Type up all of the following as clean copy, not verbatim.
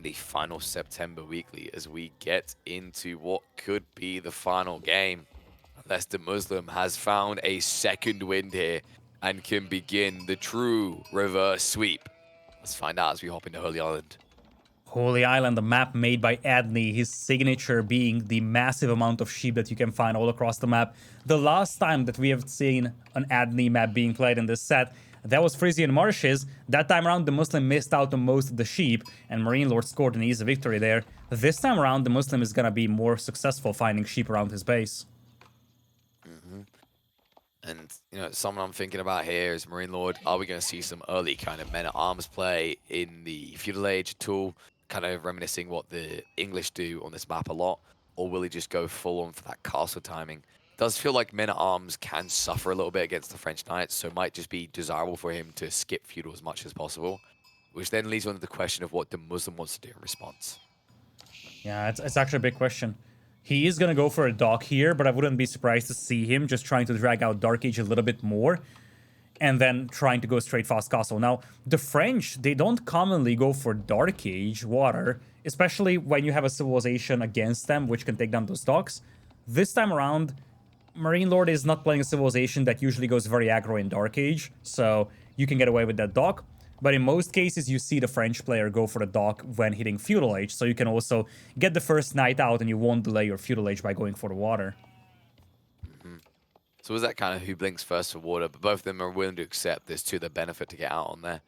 the final September weekly as we get into what could be the final game. Unless DeMusliM has found a second wind here and can begin the true reverse sweep. Let's find out as we hop into Holy Island. Holy Island, the map made by Adney, his signature being the massive amount of sheep that you can find all across the map. The last time that we have seen an Adney map being played in this set, that was Frisian Marshes. That time around, DeMusliM missed out on most of the sheep, and MarineLorD scored an easy victory there. This time around, DeMusliM is gonna be more successful finding sheep around his base. And, you know, someone I'm thinking about here is MarineLorD. Are we going to see some early kind of men-at-arms play in the Feudal Age tool, kind of reminiscing what the English do on this map a lot? Or will he just go full-on for that castle timing? Does feel like men-at-arms can suffer a little bit against the French Knights, so it might just be desirable for him to skip Feudal as much as possible. Which then leads on to the question of what DeMusliM wants to do in response. Yeah, it's actually a big question. He is going to go for a dock here, but I wouldn't be surprised to see him just trying to drag out Dark Age a little bit more and then trying to go straight fast castle. Now, the French, they don't commonly go for Dark Age water, especially when you have a civilization against them, which can take down those docks. This time around, MarineLorD is not playing a civilization that usually goes very aggro in Dark Age, so you can get away with that dock. But in most cases, you see the French player go for the dock when hitting Feudal Age, so you can also get the first knight out and you won't delay your Feudal Age by going for the water. So was that kind of who blinks first for water, but both of them are willing to accept this to their benefit to get out on there.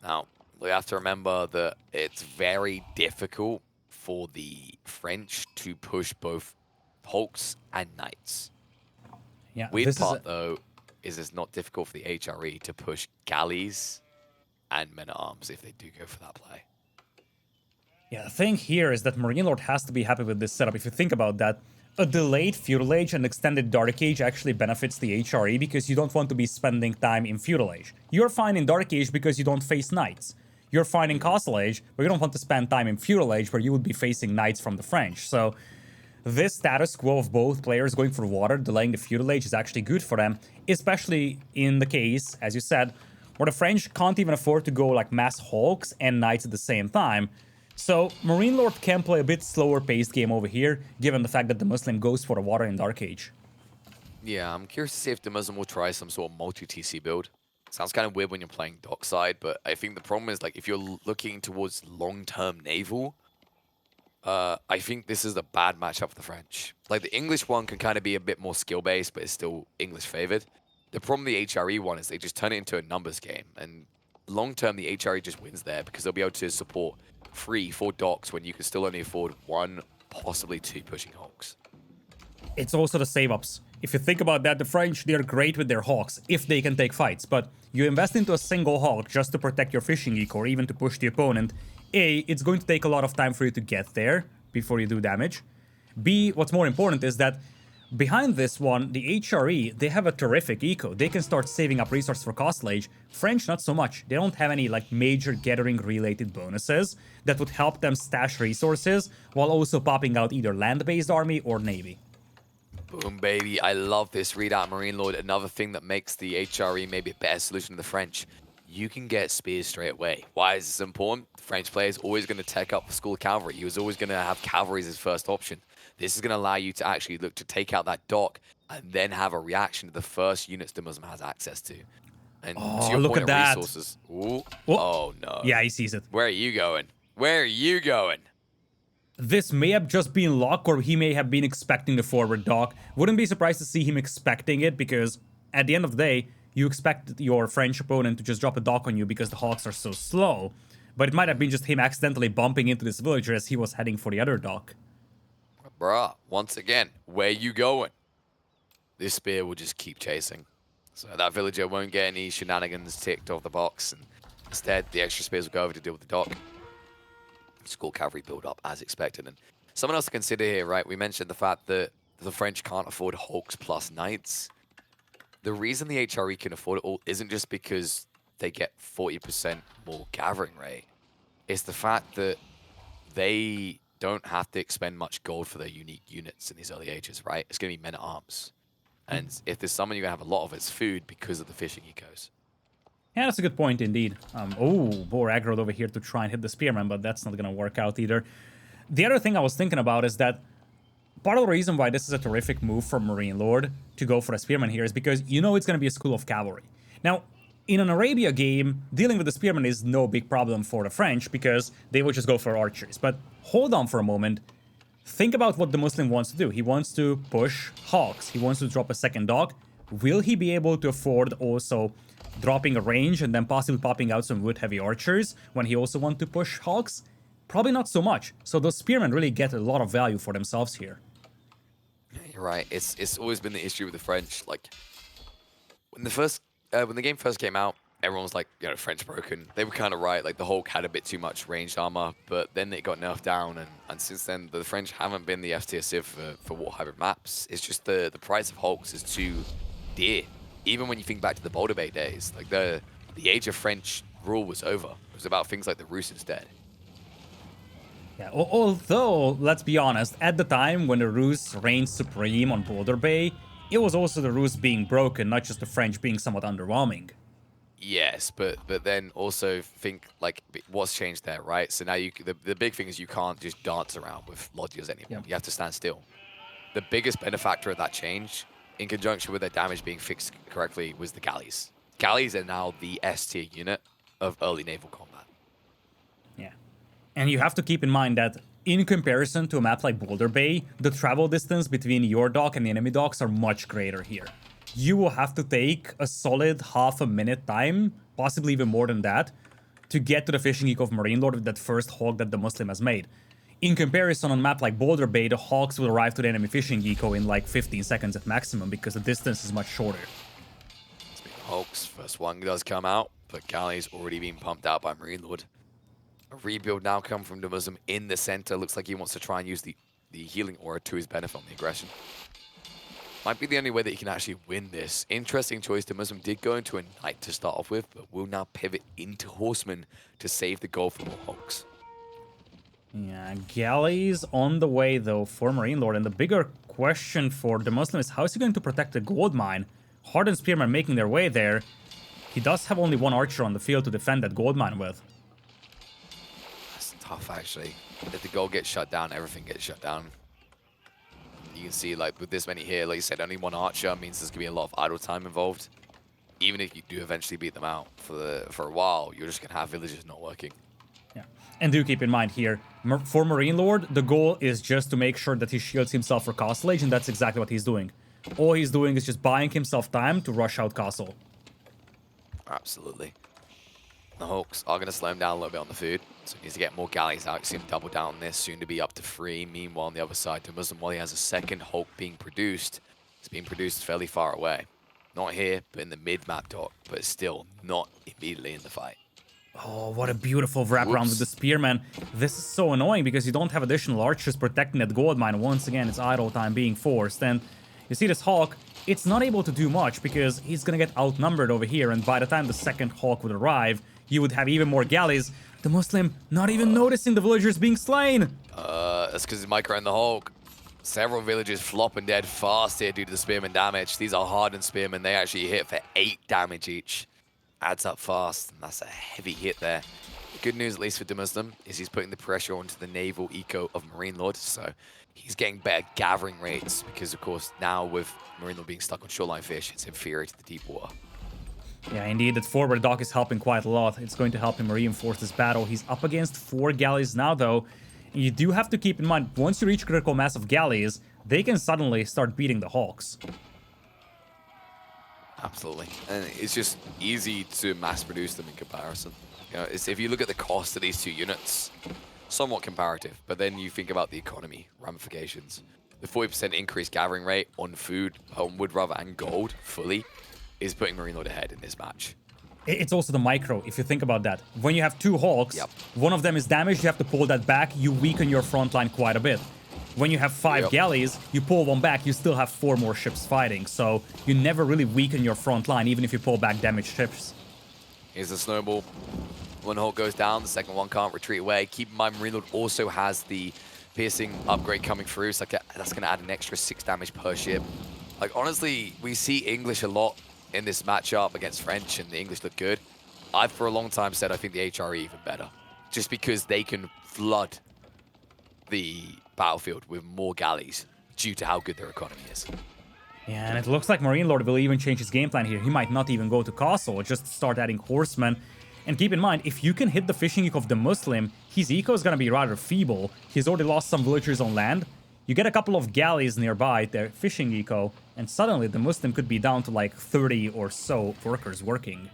Now, we have to remember that it's very difficult for the French to push both Hulks and Knights. Yeah, Weird part, though, is it's not difficult for the HRE to push galleys and men-at-arms if they do go for that play. Yeah, the thing here is that MarineLorD has to be happy with this setup. If you think about that, a delayed Feudal Age and extended Dark Age actually benefits the HRE because you don't want to be spending time in Feudal Age. You're fine in Dark Age because you don't face Knights. You're fine in Castle Age, but you don't want to spend time in Feudal Age where you would be facing Knights from the French. So this status quo of both players going for water, delaying the Feudal Age is actually good for them, especially in the case, as you said, where the French can't even afford to go like mass Hulks and Knights at the same time. So MarineLorD can play a bit slower paced game over here, given the fact that DeMusliM goes for the water in Dark Age. Yeah, I'm curious to see if DeMusliM will try some sort of multi-TC build. Sounds kind of weird when you're playing dockside, but I think the problem is, like, if you're looking towards long-term naval, I think this is a bad matchup for the French. Like, the English one can kind of be a bit more skill-based, but it's still English-favored. The problem with the HRE one is they just turn it into a numbers game, and long-term, the HRE just wins there because they'll be able to support 3-4 docks when you can still only afford 1, possibly 2 pushing Hulks. It's also the save-ups. If you think about that, the French, they're great with their Hawks if they can take fights, but you invest into a single Hawk just to protect your fishing eco or even to push the opponent. A, it's going to take a lot of time for you to get there before you do damage. B, what's more important is that behind this one, the HRE, they have a terrific eco. They can start saving up resources for Castle Age. French, not so much. They don't have any like major gathering-related bonuses that would help them stash resources while also popping out either land-based army or navy. Boom, baby. I love this readout, MarineLorD. Another thing that makes the HRE maybe a better solution to the French. You can get spears straight away. Why is this important? The French player is always going to take up the school cavalry. He was always going to have cavalry as his first option. This is going to allow you to actually look to take out that dock and then have a reaction to the first units DeMusliM has access to. And to your look point at that. Resources. Ooh. Oh. Oh, no. Yeah, he sees it. Where are you going? Where are you going? This may have just been luck, or he may have been expecting the forward dock. Wouldn't be surprised to see him expecting it, because at the end of the day, you expect your French opponent to just drop a dock on you because the Hawks are so slow. But it might have been just him accidentally bumping into this villager as he was heading for the other dock. Bruh, once again, where you going? This spear will just keep chasing. So that villager won't get any shenanigans ticked off the box. And instead, the extra spears will go over to deal with the dock. School cavalry build up as expected. And someone else to consider here, right? We mentioned the fact that the French can't afford Hulks plus Knights. The reason the HRE can afford it all isn't just because they get 40% more gathering rate. It's the fact that they don't have to expend much gold for their unique units in these early ages, right? It's going to be men-at-arms. And if there's someone you're going to have a lot of, it's food because of the fishing ecos. Yeah, that's a good point indeed. Oh, Boar aggroed over here to try and hit the Spearman, but that's not going to work out either. The other thing I was thinking about is that part of the reason why this is a terrific move from MarineLorD to go for a Spearman here is because you know it's going to be a school of cavalry. Now, in an Arabia game, dealing with the Spearman is no big problem for the French because they will just go for archers. But hold on for a moment. Think about what DeMusliM wants to do. He wants to push Hawks. He wants to drop a second dog. Will he be able to afford also dropping a range and then possibly popping out some wood-heavy archers when he also wants to push Hawks? Probably not so much. So those Spearmen really get a lot of value for themselves here. You're right. It's always been the issue with the French. Like when the game first came out, everyone was like, you know, French broken. They were kind of right. Like the Hulk had a bit too much ranged armor, but then it got nerfed down, and since then the French haven't been the F tier civ for war hybrid maps. It's just the price of Hulks is too dear. Even when you think back to the Boulder Bay days, like the age of French rule was over. It was about things like the Rus instead. Yeah, although, let's be honest, at the time when the Rus reigned supreme on Boulder Bay, it was also the Rus being broken, not just the French being somewhat underwhelming. Yes, but then also think like what's changed there, right? So now the big thing is you can't just dance around with Lodgers anymore. Yep. You have to stand still. The biggest benefactor of that change, in conjunction with their damage being fixed correctly, was the galleys. Galleys are now the S tier unit of early naval combat. Yeah. And you have to keep in mind that in comparison to a map like Boulder Bay, the travel distance between your dock and the enemy docks are much greater here. You will have to take a solid half a minute time, possibly even more than that, to get to the fishing geek of MarineLorD with that first hawk that DeMusliM has made. In comparison, on a map like Boulder Bay, the hawks will arrive to the enemy fishing geeko in like 15 seconds at maximum because the distance is much shorter. Speaking of Hulks, first one does come out, but Galleys already been pumped out by MarineLorD. A rebuild now come from DeMusliM in the center. Looks like he wants to try and use the healing aura to his benefit on the aggression. Might be the only way that he can actually win this. Interesting choice. DeMusliM did go into a knight to start off with, but will now pivot into horsemen to save the goal for more Hulks. Yeah, galleys on the way though for MarineLorD, and the bigger question for DeMusliM is how is he going to protect the gold mine? Hardened Spearmen making their way there. He does have only one archer on the field to defend that gold mine with. That's tough actually. If the goal gets shut down, everything gets shut down. You can see like with this many here, like you said, only one archer means there's gonna be a lot of idle time involved. Even if you do eventually beat them out for a while, you're just gonna have villagers not working. Yeah, and do keep in mind here, for MarineLorD, the goal is just to make sure that he shields himself for Castle Age, and that's exactly what he's doing. All he's doing is just buying himself time to rush out Castle. Absolutely. The Hawks are going to slow him down a little bit on the food, so he needs to get more galleys out. See him double down on this, soon to be up to 3. Meanwhile, on the other side, DeMusliM, while he has a second Hulk being produced, it's being produced fairly far away. Not here, but in the mid-map dock, but still not immediately in the fight. Oh, what a beautiful wraparound with the Spearman. This is so annoying because you don't have additional archers protecting that gold mine. Once again, it's idle time being forced. And you see this Hawk, it's not able to do much because he's going to get outnumbered over here. And by the time the second Hawk would arrive, you would have even more galleys. DeMusliM not even noticing the villagers being slain. That's because Micro and the Hulk. Several villagers flopping dead fast here due to the Spearman damage. These are hardened Spearmen. They actually hit for 8 damage each. Adds up fast, and that's a heavy hit there. The good news, at least for DeMusliM, is he's putting the pressure onto the naval eco of MarineLorD, so he's getting better gathering rates because, of course, now with MarineLorD being stuck on shoreline fish, it's inferior to the deep water. Yeah, indeed, that forward dock is helping quite a lot. It's going to help him reinforce this battle. He's up against 4 galleys now, though. You do have to keep in mind, once you reach critical mass of galleys, they can suddenly start beating the Hawks. Absolutely. And it's just easy to mass produce them in comparison. You know, if you look at the cost of these 2 units, somewhat comparative, but then you think about the economy ramifications. The 40% increased gathering rate on food, on wood rather, and gold fully is putting MarineLorD ahead in this match. It's also the micro, if you think about that. When you have 2 Hawks, one of them is damaged, you have to pull that back, you weaken your front line quite a bit. When you have 5 galleys, you pull one back, you still have 4 more ships fighting, so you never really weaken your front line, even if you pull back damaged ships. Here's the snowball. One Hulk goes down, the second one can't retreat away. Keep in mind, MarineLorD also has the piercing upgrade coming through, so that's going to add an extra 6 damage per ship. Like, honestly, we see English a lot in this matchup against French, and the English look good. I've for a long time said I think the HRE even better. Just because they can flood the battlefield with more galleys due to how good their economy is. Yeah, and it looks like MarineLorD will even change his game plan here. He might not even go to castle, just start adding horsemen. And keep in mind, if you can hit the fishing eco of DeMusliM, his eco is gonna be rather feeble. He's already lost some villagers on land. You get a couple of galleys nearby, their fishing eco, and suddenly DeMusliM could be down to like 30 or so workers working.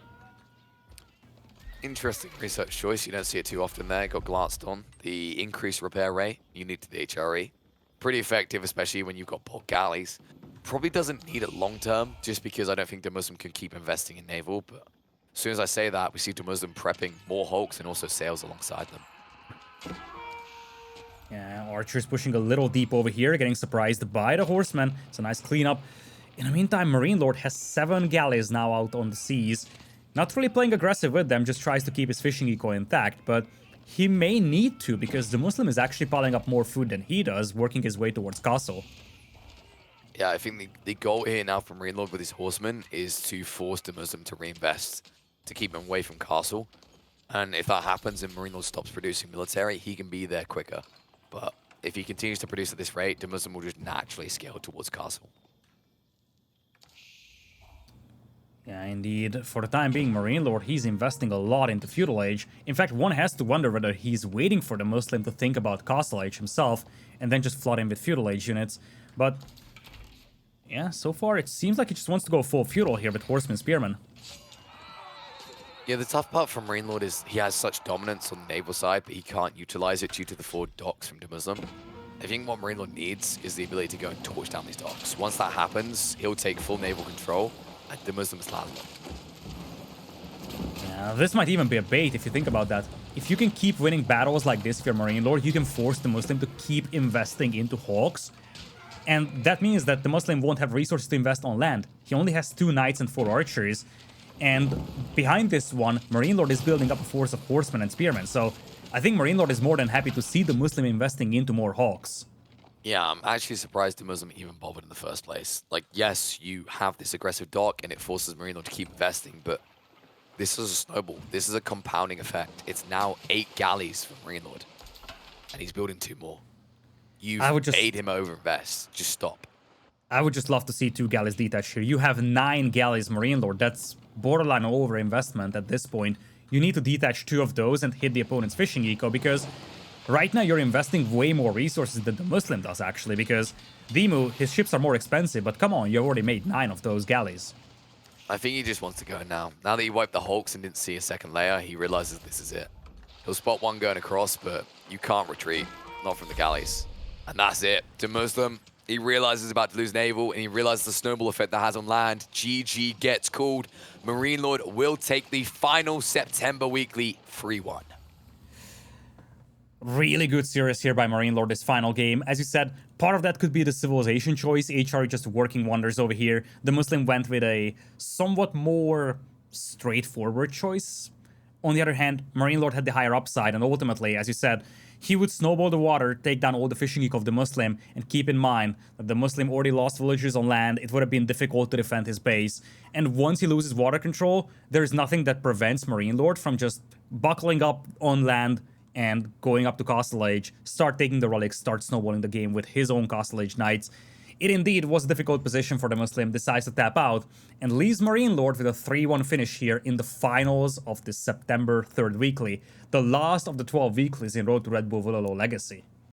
Interesting research choice. You don't see it too often there. Got glanced on. The increased repair rate unique to the HRE. Pretty effective, especially when you've got bulk galleys. Probably doesn't need it long term, just because I don't think DeMusliM can keep investing in naval. But as soon as I say that, we see DeMusliM prepping more hulks and also sails alongside them. Yeah, Archer's pushing a little deep over here, getting surprised by the horsemen. It's a nice cleanup. In the meantime, MarineLorD has 7 galleys now out on the seas. Not really playing aggressive with them, just tries to keep his fishing eco intact, but he may need to, because DeMusliM is actually piling up more food than he does, working his way towards castle. Yeah, I think the goal here now from MarineLorD with his horsemen is to force DeMusliM to reinvest, to keep him away from castle. And if that happens and MarineLorD stops producing military, he can be there quicker. But if he continues to produce at this rate, DeMusliM will just naturally scale towards castle. Yeah, indeed. For the time being, MarineLorD, he's investing a lot into Feudal Age. In fact, one has to wonder whether he's waiting for DeMusliM to think about Castle Age himself, and then just flood him with Feudal Age units. But yeah, so far it seems like he just wants to go full Feudal here with Horseman Spearmen. Yeah, the tough part from MarineLorD is he has such dominance on the naval side, but he can't utilize it due to the 4 docks from DeMusliM. I think what MarineLorD needs is the ability to go and torch down these docks. Once that happens, he'll take full naval control, and DeMuslim's landlocked. Yeah, this might even be a bait if you think about that. If you can keep winning battles like this if you're MarineLorD, you can force DeMusliM to keep investing into Hawks. And that means that DeMusliM won't have resources to invest on land. He only has 2 knights and 4 archers. And behind this one, MarineLorD is building up a force of horsemen and spearmen. So I think MarineLorD is more than happy to see DeMusliM investing into more Hawks. Yeah, I'm actually surprised DeMusliM even bothered in the first place. Like, yes, you have this aggressive dock and it forces MarineLorD to keep investing, but this is a snowball. This is a compounding effect. It's now 8 galleys for MarineLorD, and he's building 2 more. You've made him overinvest. Just stop. I would just love to see 2 galleys detached here. You have 9 galleys, MarineLorD. That's borderline overinvestment at this point. You need to detach 2 of those and hit the opponent's fishing eco, because right now you're investing way more resources than DeMusliM does, actually, because Demu, his ships are more expensive, but come on, you already made 9 of those galleys. I think he just wants to go now. Now that he wiped the hulks and didn't see a second layer, he realizes this is it. He'll spot one going across, but you can't retreat. Not from the galleys. And that's it. DeMusliM, he realizes he's about to lose naval, and he realizes the snowball effect that has on land. GG gets called. MarineLorD will take the final September weekly 3-1. Really good series here by MarineLorD this final game. As you said, part of that could be the civilization choice. HR just working wonders over here. DeMusliM went with a somewhat more straightforward choice. On the other hand, MarineLorD had the higher upside, and ultimately, as you said, he would snowball the water, take down all the fishing eco of DeMusliM, and keep in mind that DeMusliM already lost villagers on land. It would have been difficult to defend his base. And once he loses water control, there's nothing that prevents MarineLorD from just buckling up on land and going up to Castle Age, start taking the relics, start snowballing the game with his own Castle Age knights. It indeed was a difficult position for DeMusliM, decides to tap out, and leaves MarineLorD with a 3-1 finish here in the finals of the September 3rd weekly, the last of the 12 weeklies in Road to Red Bull Wololo Legacy.